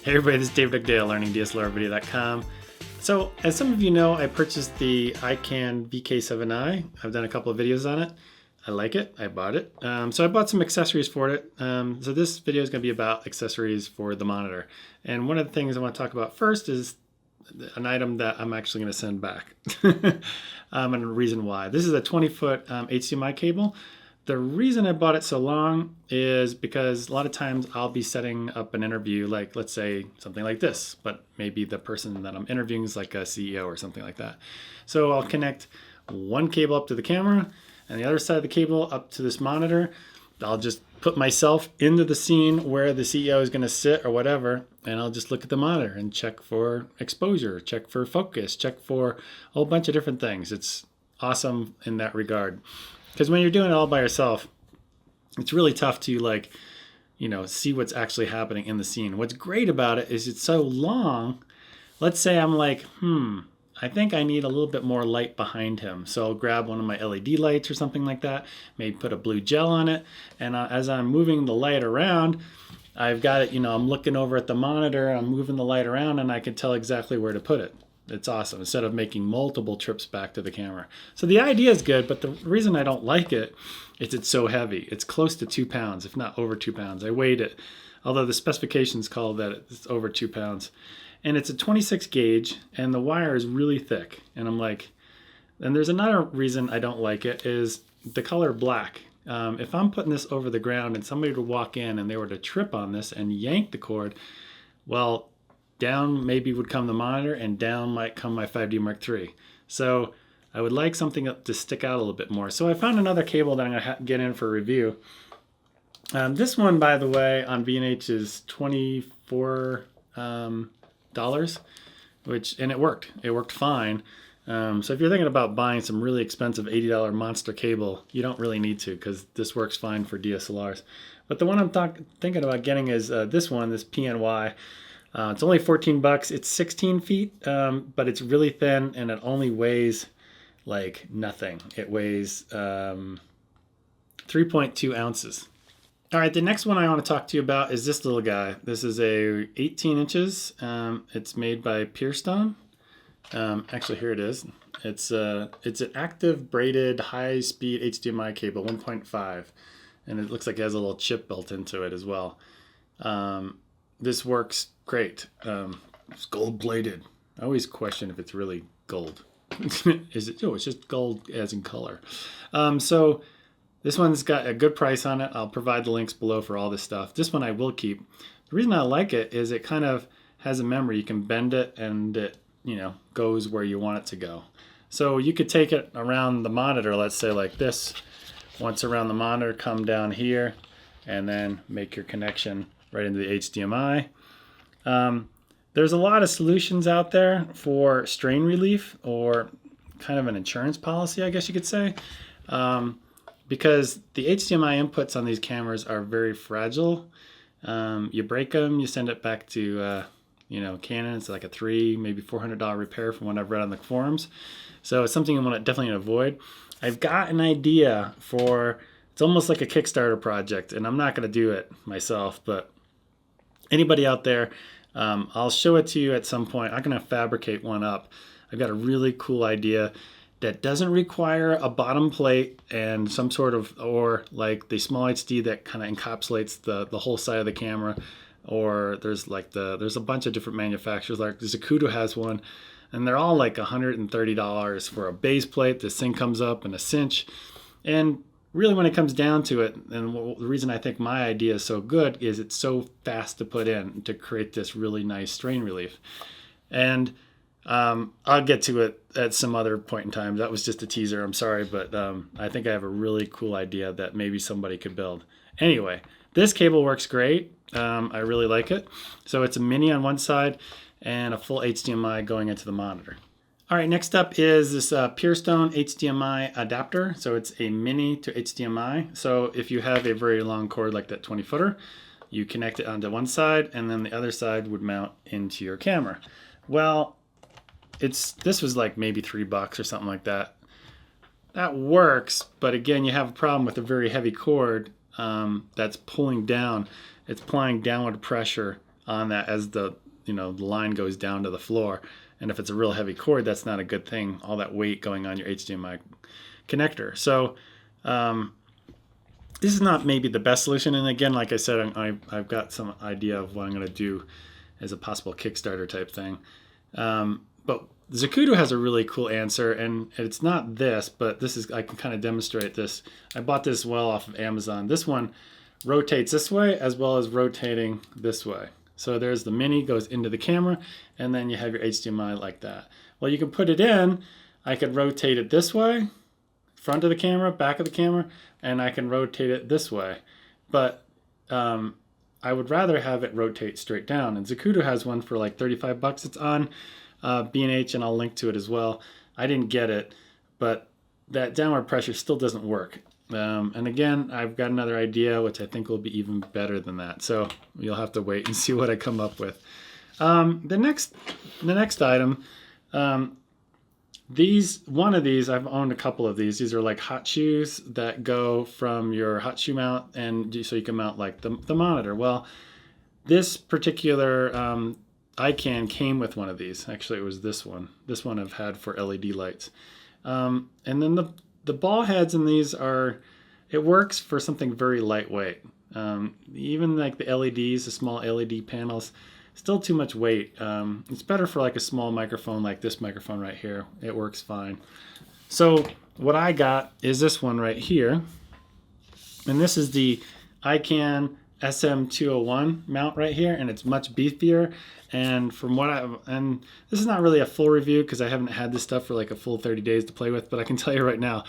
Hey everybody, this is Dave Dugdale, learningdslrvideo.com. So, as some of you know, I purchased the Ikan VK7i. I've done a couple of videos on it. I like it. I bought it. So I bought some accessories for it. So this video is going to be about accessories for the monitor. And one of the things I want to talk about first is an item that I'm actually going to send back. And a reason why. This is a 20-foot HDMI cable. The reason I bought it so long is because a lot of times I'll be setting up an interview, like let's say something like this, but maybe the person that I'm interviewing is like a CEO or something like that. So I'll connect one cable up to the camera and the other side of the cable up to this monitor. I'll just put myself into the scene where the CEO is going to sit or whatever, and I'll just look at the monitor and check for exposure, check for focus, check for a whole bunch of different things. It's awesome in that regard. Because when you're doing it all by yourself, it's really tough to see what's actually happening in the scene. What's great about it is it's so long. Let's say I'm like, I think I need a little bit more light behind him. So I'll grab one of my LED lights or something like that, maybe put a blue gel on it. And as I'm moving the light around, I've got it, I'm looking over at the monitor, I'm moving the light around, and I can tell exactly where to put it. It's awesome, instead of making multiple trips back to the camera. So the idea is good, but the reason I don't like it is it's so heavy. It's close to 2 pounds, if not over 2 pounds. I weighed it, although the specifications call that it's over 2 pounds. And it's a 26 gauge, and the wire is really thick. And and there's another reason I don't like it, is the color black. If I'm putting this over the ground and somebody would walk in and they were to trip on this and yank the cord, well, down maybe would come the monitor, and down might come my 5D Mark III. So I would like something to stick out a little bit more. So I found another cable that I'm going to get in for review. This one, by the way, on B&H is $24, and it worked. It worked fine. So if you're thinking about buying some really expensive $80 monster cable, you don't really need to, because this works fine for DSLRs. But the one I'm thinking about getting is this one, this PNY. It's only $14. It's 16 feet, but it's really thin, and it only weighs like nothing. It weighs 3.2 ounces. All right, the next one I want to talk to you about is this little guy. This is a 18 inches. It's made by Pearstone. Actually, here it is. It's an active braided high-speed HDMI cable, 1.5, and it looks like it has a little chip built into it as well. This works great. It's gold-plated. I always question if it's really gold. Is it? Oh, it's just gold as in color. So this one's got a good price on it. I'll provide the links below for all this stuff. This one I will keep. The reason I like it is it kind of has a memory. You can bend it, and it goes where you want it to go. So you could take it around the monitor, let's say like this. Once around the monitor, come down here, and then make your connection right into the HDMI. There's a lot of solutions out there for strain relief, or kind of an insurance policy, I guess you could say, because the HDMI inputs on these cameras are very fragile. You break them, you send it back to Canon. It's like a maybe $400 repair from what I've read on the forums. So it's something you want to definitely avoid. I've got an idea for, it's almost like a Kickstarter project, and I'm not going to do it myself, but anybody out there, I'll show it to you at some point. I'm going to fabricate one up. I've got a really cool idea that doesn't require a bottom plate and some sort of, or like the small HD that kind of encapsulates the whole side of the camera. Or there's a bunch of different manufacturers. Like Zacuto has one, and they're all like $130 for a base plate. This thing comes up in a cinch, and really, when it comes down to it, and the reason I think my idea is so good is it's so fast to put in to create this really nice strain relief. And I'll get to it at some other point in time. That was just a teaser. I'm sorry, but I think I have a really cool idea that maybe somebody could build. Anyway, this cable works great. I really like it. So it's a mini on one side and a full HDMI going into the monitor. All right, next up is this Pearstone HDMI adapter. So it's a mini to HDMI. So if you have a very long cord like that 20-footer, you connect it onto one side, and then the other side would mount into your camera. Well, this was like maybe $3 or something like that. That works, but again, you have a problem with a very heavy cord that's pulling down. It's applying downward pressure on that as the the line goes down to the floor. And if it's a real heavy cord, that's not a good thing, all that weight going on your HDMI connector. So this is not maybe the best solution. And again, like I said, I've got some idea of what I'm going to do as a possible Kickstarter type thing. But Zacuto has a really cool answer, and it's not this, but this is, I can kind of demonstrate this. I bought this well off of Amazon. This one rotates this way as well as rotating this way. So there's the mini, goes into the camera, and then you have your HDMI like that. Well, you can put it in, I could rotate it this way, front of the camera, back of the camera, and I can rotate it this way. But I would rather have it rotate straight down. And Zacuto has one for like 35 bucks. It's on B&H, and I'll link to it as well. I didn't get it, but that downward pressure still doesn't work. And again, I've got another idea, which I think will be even better than that. So you'll have to wait and see what I come up with. The next item, one of these, I've owned a couple of these. These are like hot shoes that go from your hot shoe mount, and so you can mount like the monitor. Well, this particular Ikan came with one of these. Actually, it was this one. This one I've had for LED lights. And then the ball heads in these it works for something very lightweight. Even like the LEDs, the small LED panels, still too much weight. It's better for like a small microphone like this microphone right here. It works fine. So what I got is this one right here. And this is the Ikan SM201 mount right here, and it's much beefier. And and this is not really a full review because I haven't had this stuff for like a full 30 days to play with, but I can tell you right now,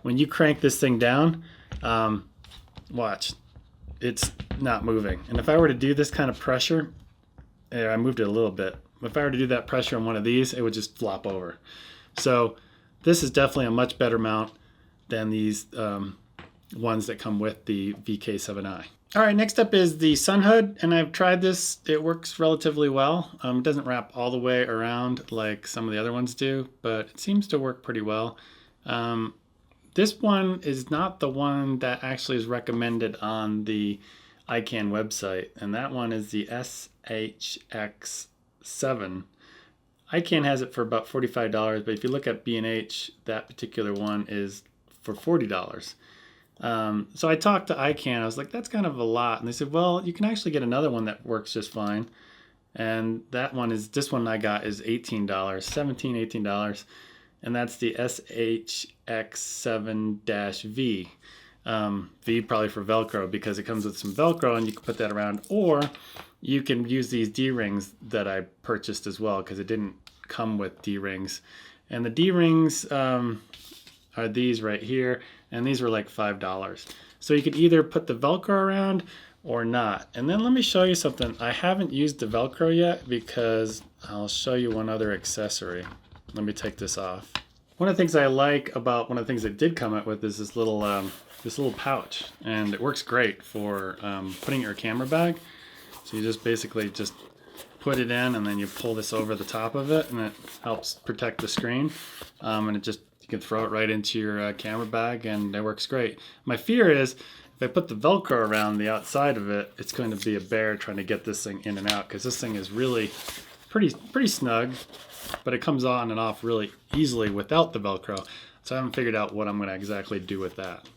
when you crank this thing down, watch, it's not moving. And if I were to do this kind of pressure, I moved it a little bit. If I were to do that pressure on one of these, it would just flop over. So this is definitely a much better mount than these ones that come with the VK7i. All right, next up is the Sunhood, and I've tried this. It works relatively well. It doesn't wrap all the way around like some of the other ones do, but it seems to work pretty well. This one is not the one that actually is recommended on the Ikan website, and that one is the SHX7. Ikan has it for about $45, but if you look at B&H, that particular one is for $40. So I talked to Ikan. I was like, that's kind of a lot. And they said, well, you can actually get another one that works just fine. And this one I got is $18, $18. And that's the SHX7-V. V probably for Velcro because it comes with some Velcro and you can put that around. Or you can use these D-rings that I purchased as well because it didn't come with D-rings. And the D-rings are these right here. And these were like $5. So you could either put the Velcro around or not. And then let me show you something. I haven't used the Velcro yet because I'll show you one other accessory. Let me take this off. One of the things I like about one of the things it did come out with is this little pouch. And it works great for putting your camera bag. So you just basically just put it in and then you pull this over the top of it and it helps protect the screen. And you can throw it right into your camera bag and it works great. My fear is if I put the Velcro around the outside of it, it's going to be a bear trying to get this thing in and out because this thing is really pretty snug, but it comes on and off really easily without the Velcro. So I haven't figured out what I'm going to exactly do with that.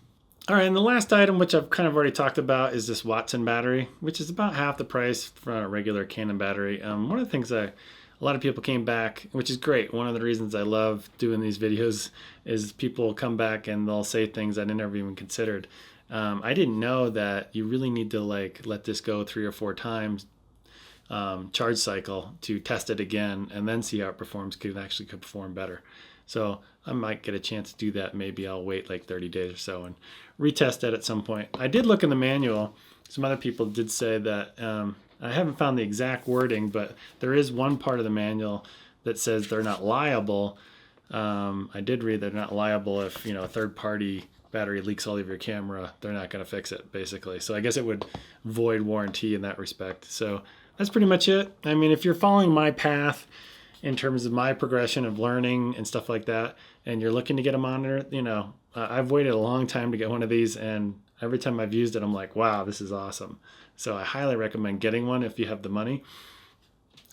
All right, and the last item, which I've kind of already talked about, is this Watson battery, which is about half the price for a regular Canon battery. One of the things a lot of people came back, which is great. One of the reasons I love doing these videos is people come back and they'll say things I never even considered. I didn't know that you really need to let this go 3 or 4 times charge cycle to test it again and then see how it performs because it actually could perform better. So I might get a chance to do that. Maybe I'll wait like 30 days or so and retest it at some point. I did look in the manual. Some other people did say that I haven't found the exact wording, but there is one part of the manual that says they're not liable. I did read they're not liable if a third-party battery leaks all of your camera. They're not going to fix it, basically. So I guess it would void warranty in that respect. So that's pretty much it. I mean, if you're following my path in terms of my progression of learning and stuff like that, and you're looking to get a monitor, I've waited a long time to get one of these, and every time I've used it, I'm like, wow, this is awesome. So I highly recommend getting one if you have the money.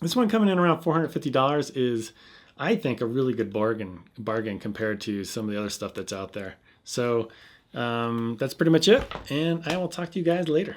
This one coming in around $450 is, I think, a really good bargain compared to some of the other stuff that's out there. So that's pretty much it, and I will talk to you guys later.